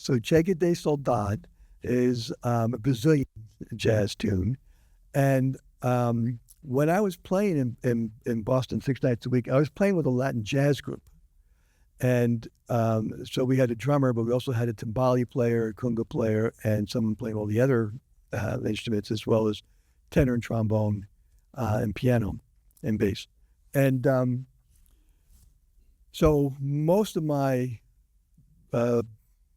So Chega de Saudade is a Brazilian jazz tune. And when I was playing in Boston 6 nights a week, I was playing with a Latin jazz group. And so we had a drummer, but we also had a timbale player, a conga player, and someone playing all the other instruments, as well as tenor and trombone and piano and bass. And so most of my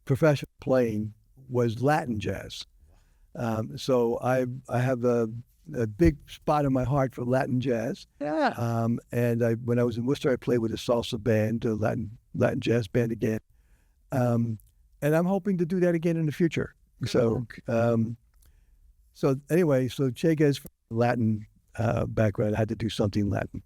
professional playing was Latin jazz. So I have a big spot in my heart for Latin jazz. Yeah. And when I was in Worcester, I played with a salsa band, a Latin jazz band again. And I'm hoping to do that again in the future. So, so anyway, so Chega is from Latin background. I had to do something Latin.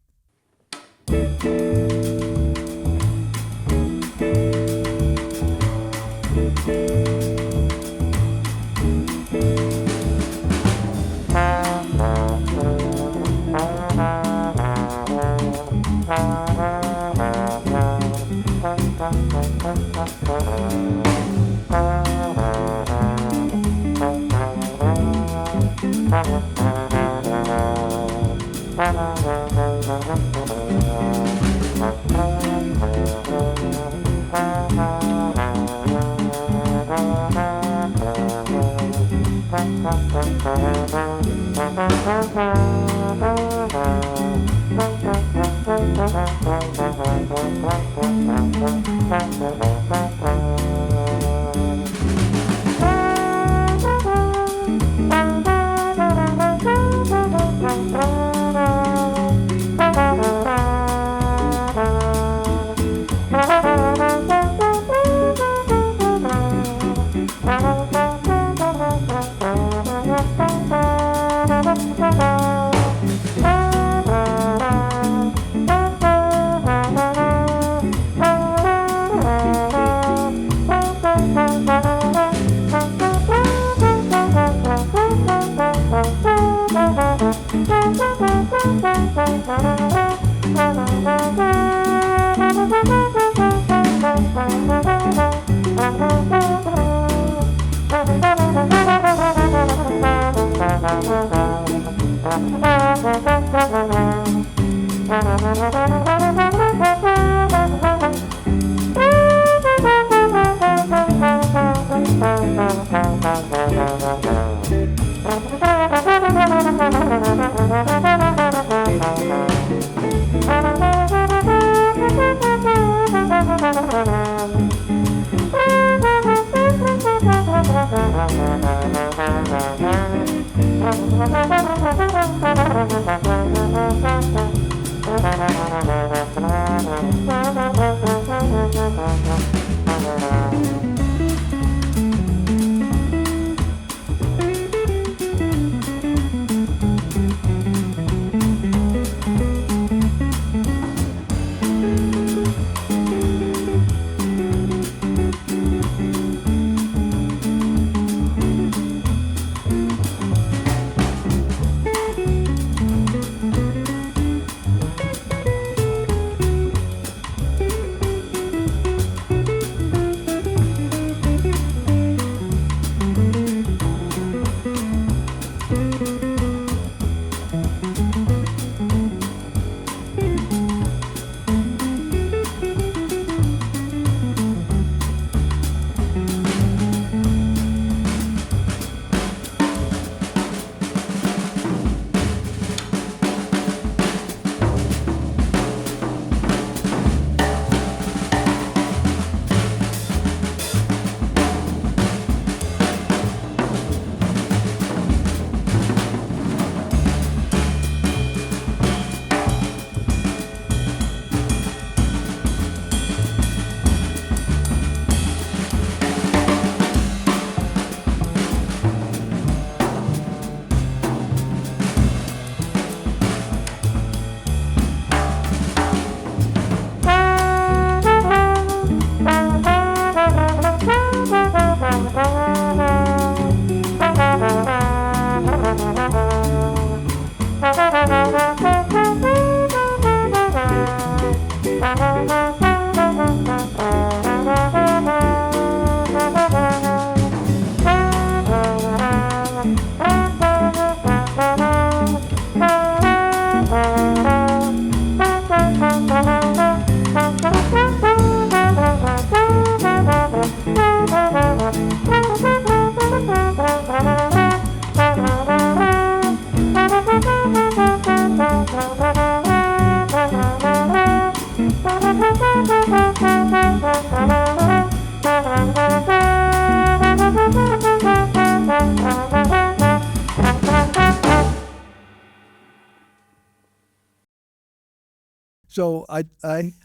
So I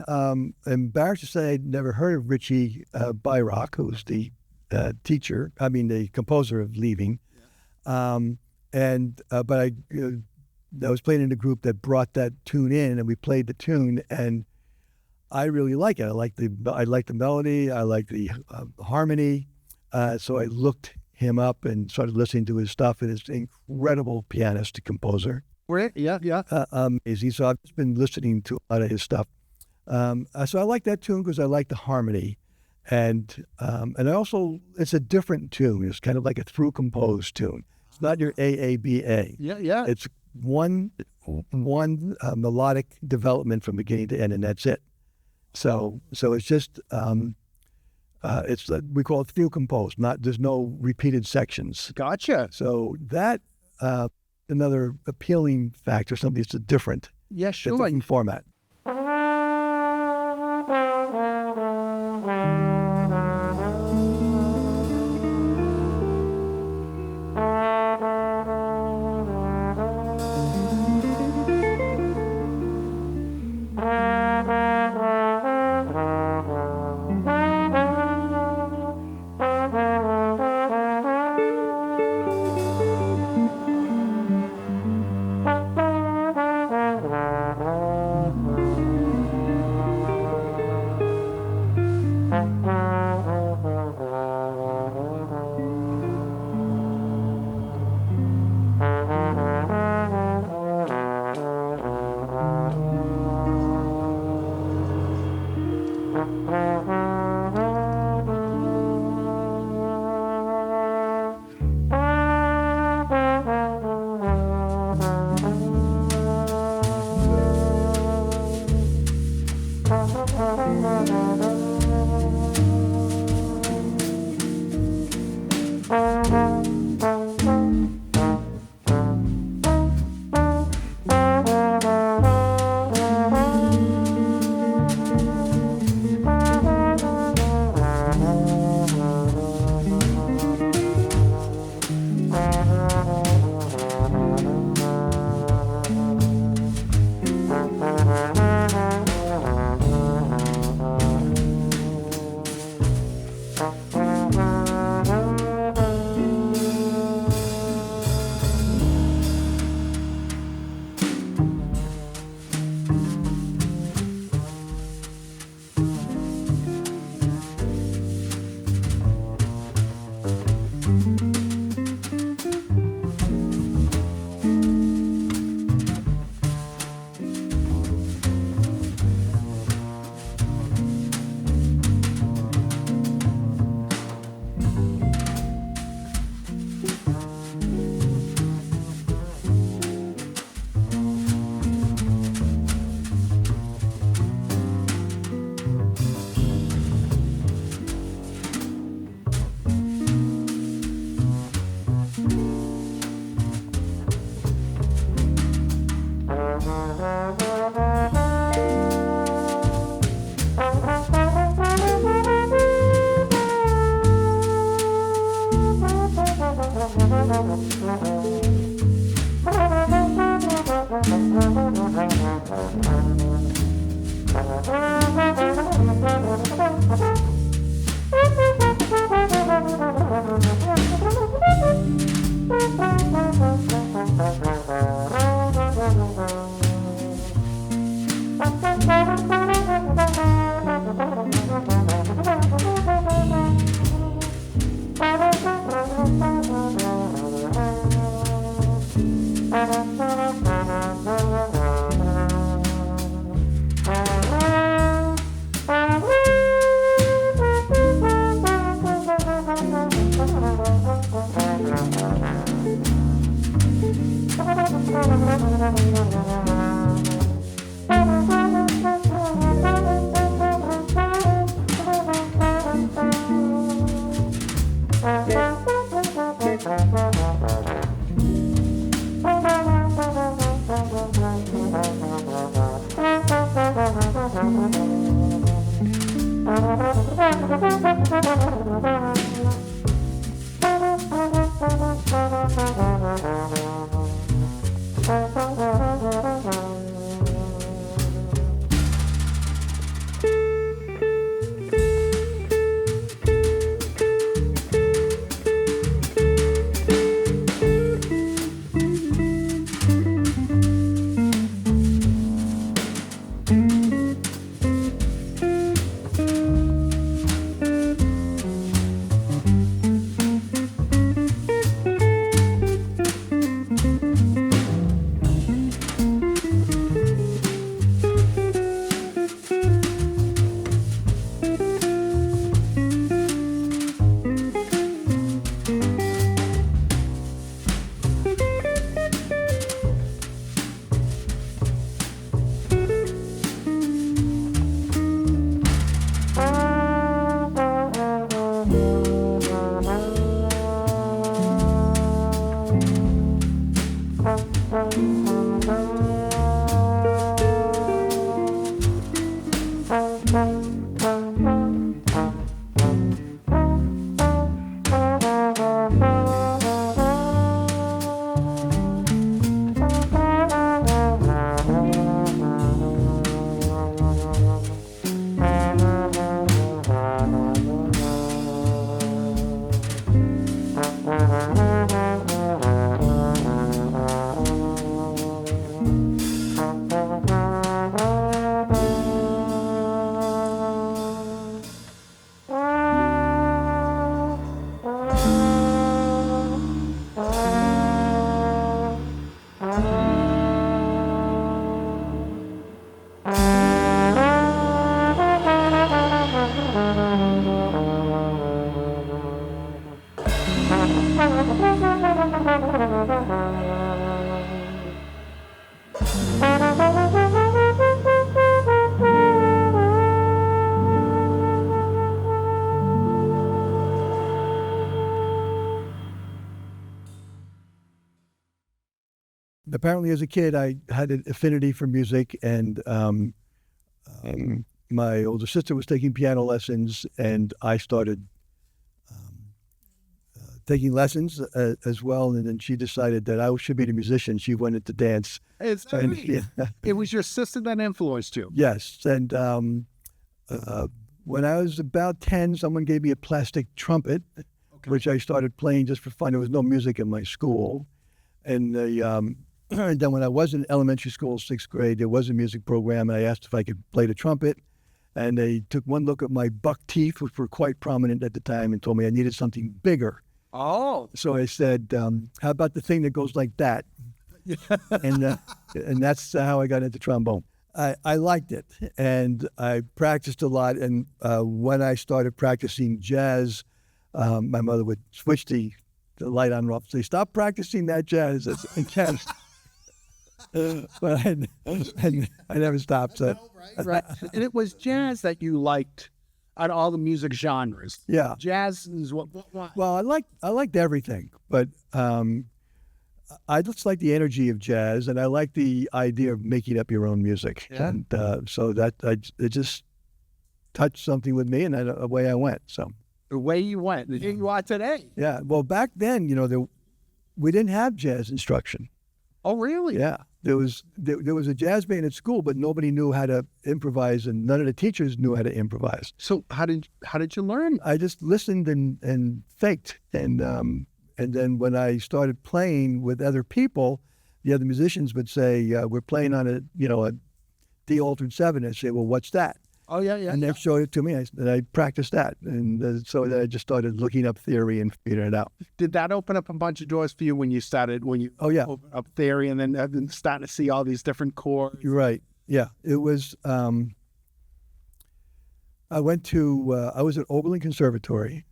am embarrassed to say I'd never heard of Richie Beirach, who was the the composer of Leaving. But I was playing in a group that brought that tune in, and we played the tune, and I really like it. I like the melody. I like the harmony. So I looked him up and started listening to his stuff, and he's an incredible pianist, composer. Right? Yeah. Amazing. So I've just been listening to a lot of his stuff. So I like that tune because I like the harmony, and I also, it's a different tune. It's kind of like a through composed tune. It's not your AABA. Yeah. It's one melodic development from beginning to end, and that's it. So it's just we call it through composed. There's no repeated sections. Gotcha. So that another appealing factor, something that's different. Yeah, sure. Different format. Apparently, as a kid, I had an affinity for music, and my older sister was taking piano lessons, and I started taking lessons as well. And then she decided that I should be the musician. She went into dance. It's Yeah. It was your sister that influenced you. Yes, and when I was about 10, someone gave me a plastic trumpet, which I started playing just for fun. There was no music in my school, and and then when I was in elementary school, 6th grade, there was a music program, and I asked if I could play the trumpet, and they took one look at my buck teeth, which were quite prominent at the time, and told me I needed something bigger. Oh. So I said, how about the thing that goes like that? and that's how I got into trombone. I liked it, and I practiced a lot, and when I started practicing jazz, my mother would switch the light on and off, say, stop practicing that jazz. But I never stopped. So. Right. And it was jazz that you liked out of all the music genres. Yeah. Jazz is what? Well, I liked everything, but I just like the energy of jazz, and I like the idea of making up your own music. Yeah. And so it just touched something with me, and away I went. So The way you went, the way you are today. yeah. Well, back then, we didn't have jazz instruction. Oh, really? Yeah. There was a jazz band at school, but nobody knew how to improvise, and none of the teachers knew how to improvise. So how did you learn? I just listened and faked, and then when I started playing with other people, the other musicians would say, "We're playing on a D altered 7." I'd say, "Well, what's that?" Oh, yeah. And they showed it to me, and I practiced that, and so then I just started looking up theory and figuring it out. Did that open up a bunch of doors for you when you Oh, yeah. opened up theory and then starting to see all these different chords? You're right. Yeah, it was. I was at Oberlin Conservatory,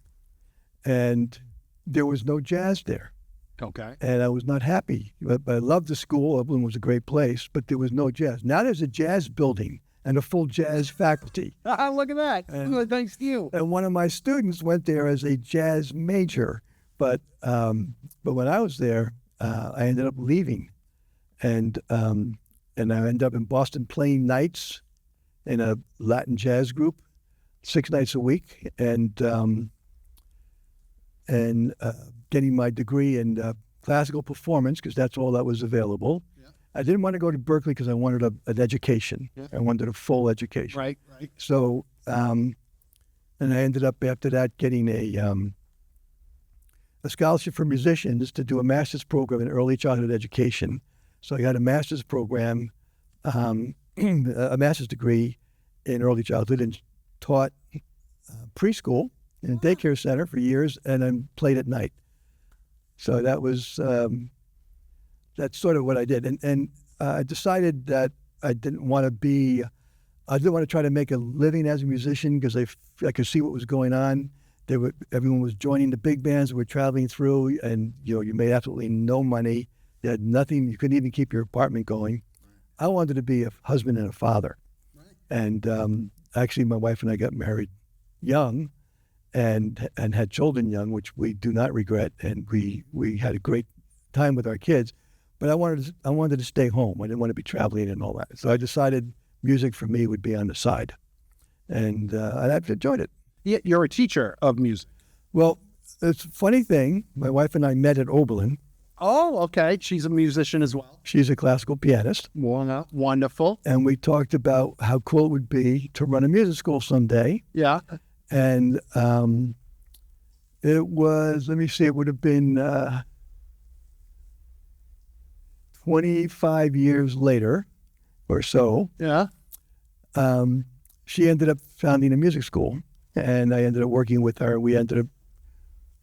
and there was no jazz there. Okay. And I was not happy. But I loved the school. Oberlin was a great place, but there was no jazz. Now there's a jazz building and a full jazz faculty. Look at that. Thanks to you. And one of my students went there as a jazz major. But when I was there, I ended up leaving. And I ended up in Boston playing nights in a Latin jazz group. 6 nights a week, and getting my degree in classical performance because that's all that was available. Yeah. I didn't want to go to Berkeley because I wanted an education. Yeah. I wanted a full education. Right. So, and I ended up after that getting a scholarship for musicians to do a master's program in early childhood education. So I got a master's program, a master's degree in early childhood, and taught preschool in a daycare center for years, and then played at night. So that was that's sort of what I did, and I decided that I didn't want to try to make a living as a musician because I could see what was going on. Everyone was joining the big bands that were traveling through, and you made absolutely no money. You had nothing. You couldn't even keep your apartment going. I wanted to be a husband and a father, and actually, my wife and I got married young, and had children young, which we do not regret, and we had a great time with our kids. But I wanted to stay home. I didn't want to be traveling and all that. So I decided music for me would be on the side, and I've enjoyed it. Yeah, you're a teacher of music. Well, it's a funny thing. My wife and I met at Oberlin. Oh, okay. She's a musician as well. She's a classical pianist. Wonderful. And we talked about how cool it would be to run a music school someday. Yeah. And it was, let me see, it would have been 25 years later or so. Yeah. She ended up founding a music school, and I ended up working with her. We ended up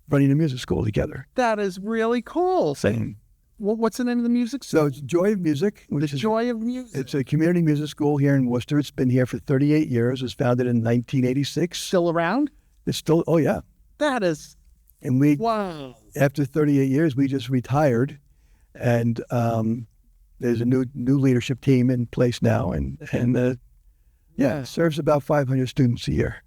running a music school together. That is really cool. Same. Well, what's the name of the music So it's Joy of Music. Joy of Music. It's a community music school here in Worcester. It's been here for 38 years. It was founded in 1986. Still around? It's still, oh yeah. That is, And we, wow. after 38 years, we just retired, and there's a new leadership team in place now, and it serves about 500 students a year.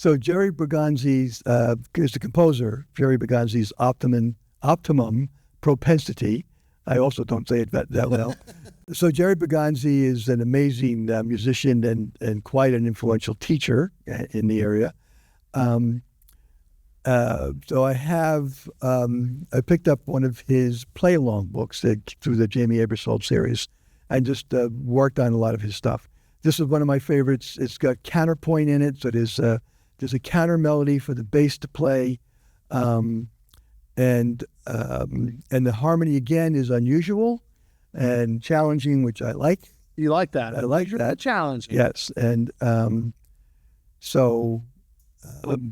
So Jerry Bergonzi's is the composer. Jerry Bergonzi's Optimum Propensity. I also don't say it that well. So Jerry Bergonzi is an amazing musician and quite an influential teacher in the area. So I picked up one of his play-along books through the Jamie Aebersold series and just worked on a lot of his stuff. This is one of my favorites. It's got counterpoint in it, so there's a counter melody for the bass to play, and the harmony again is unusual and challenging, which I like. You like that? I like that. Challenging. Yes, and so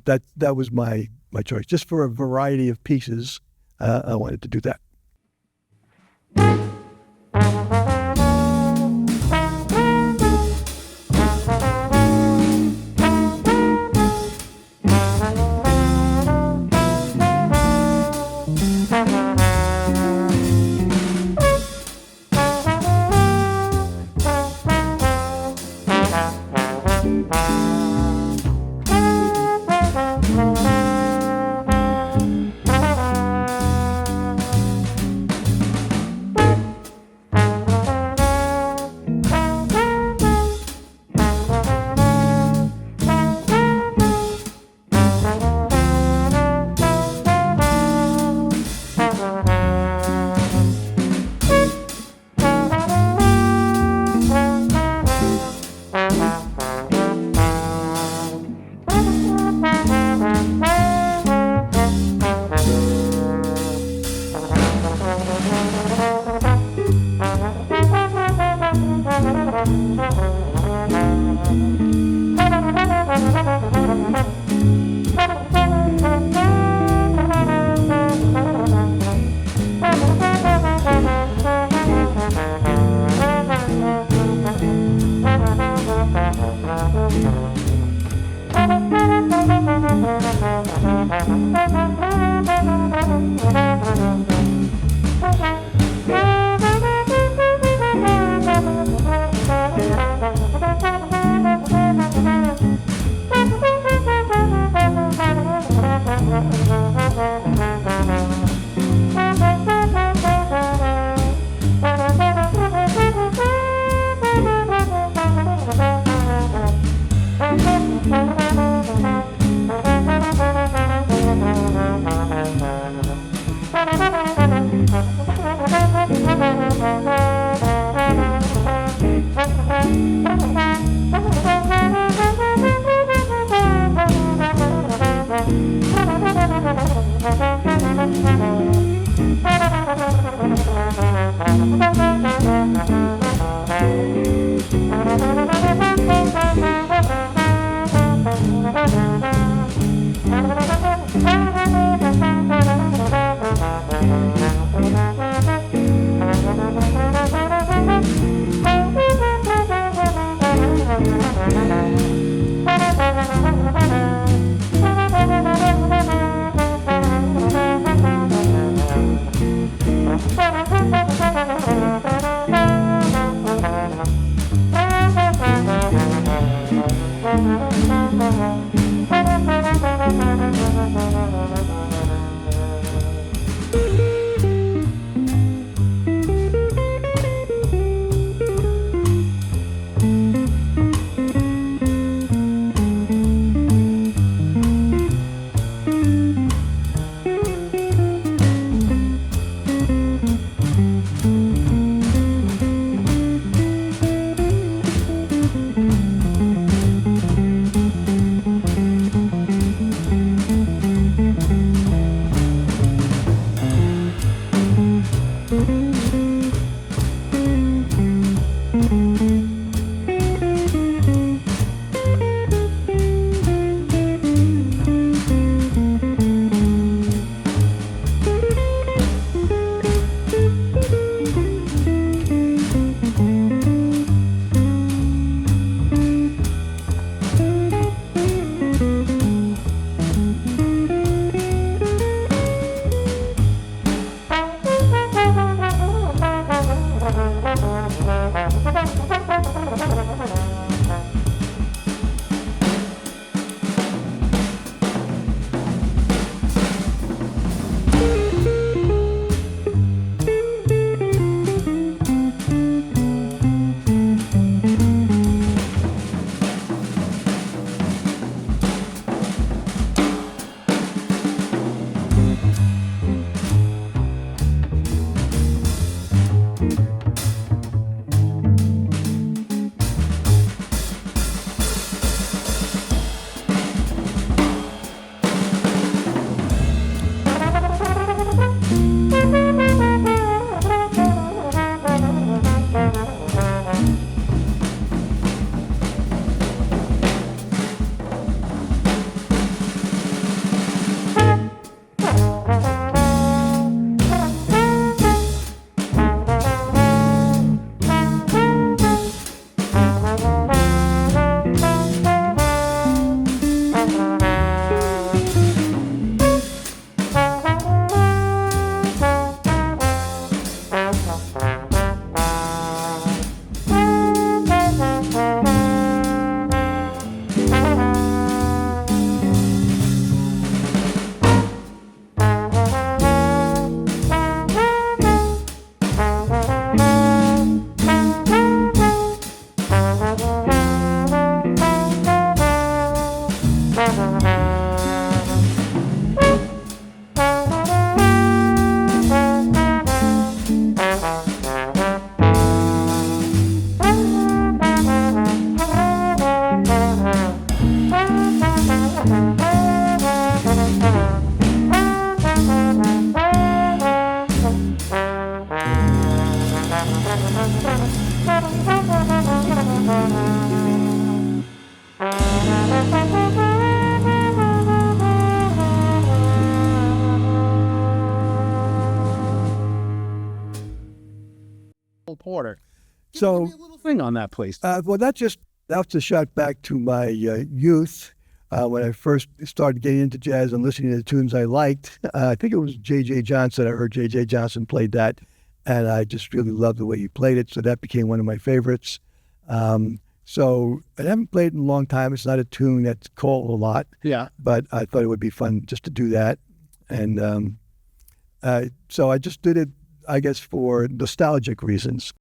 that was my choice. Just for a variety of pieces, I wanted to do that. Porter. So, Give me a little thing on that place. well, that's a shot back to my youth when I first started getting into jazz and listening to the tunes I liked. I think it was J.J. Johnson. I heard J.J. Johnson played that, and I just really loved the way he played it. So that became one of my favorites. So I haven't played in a long time. It's not a tune that's called a lot. Yeah. But I thought it would be fun just to do that. And so I just did it, I guess, for nostalgic reasons.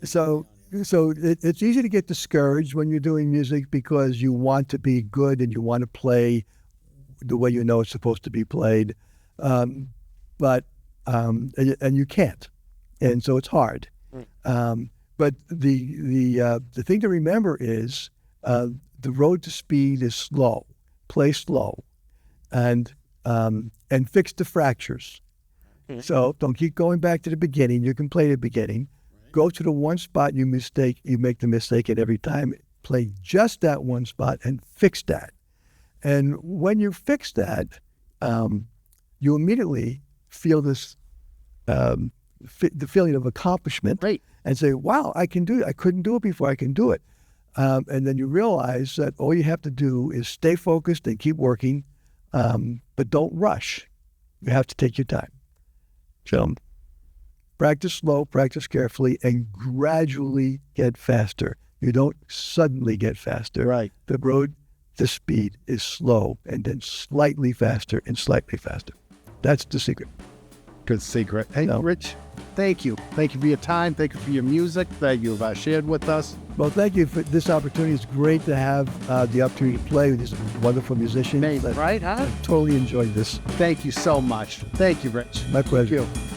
It's easy to get discouraged when you're doing music because you want to be good and you want to play the way you know it's supposed to be played, and you can't, and so it's hard. But the thing to remember is the road to speed is slow. Play slow, and fix the fractures. So don't keep going back to the beginning. You can play the beginning. Go to the one spot you make the mistake at every time. Play just that one spot and fix that. And when you fix that, you immediately feel this, the feeling of accomplishment. Right. And say, wow, I can do it. I couldn't do it before. I can do it. And then you realize that all you have to do is stay focused and keep working, but don't rush. You have to take your time. So practice slow, practice carefully, and gradually get faster. You don't suddenly get faster. Right. The road to speed is slow and then slightly faster and slightly faster. That's the secret. Good secret. Hey, Rich, thank you. Thank you for your time. Thank you for your music that you've shared with us. Well, thank you for this opportunity. It's great to have the opportunity to play with these wonderful musicians. Right, huh? I totally enjoyed this. Thank you so much. Thank you, Rich. My pleasure. Thank you.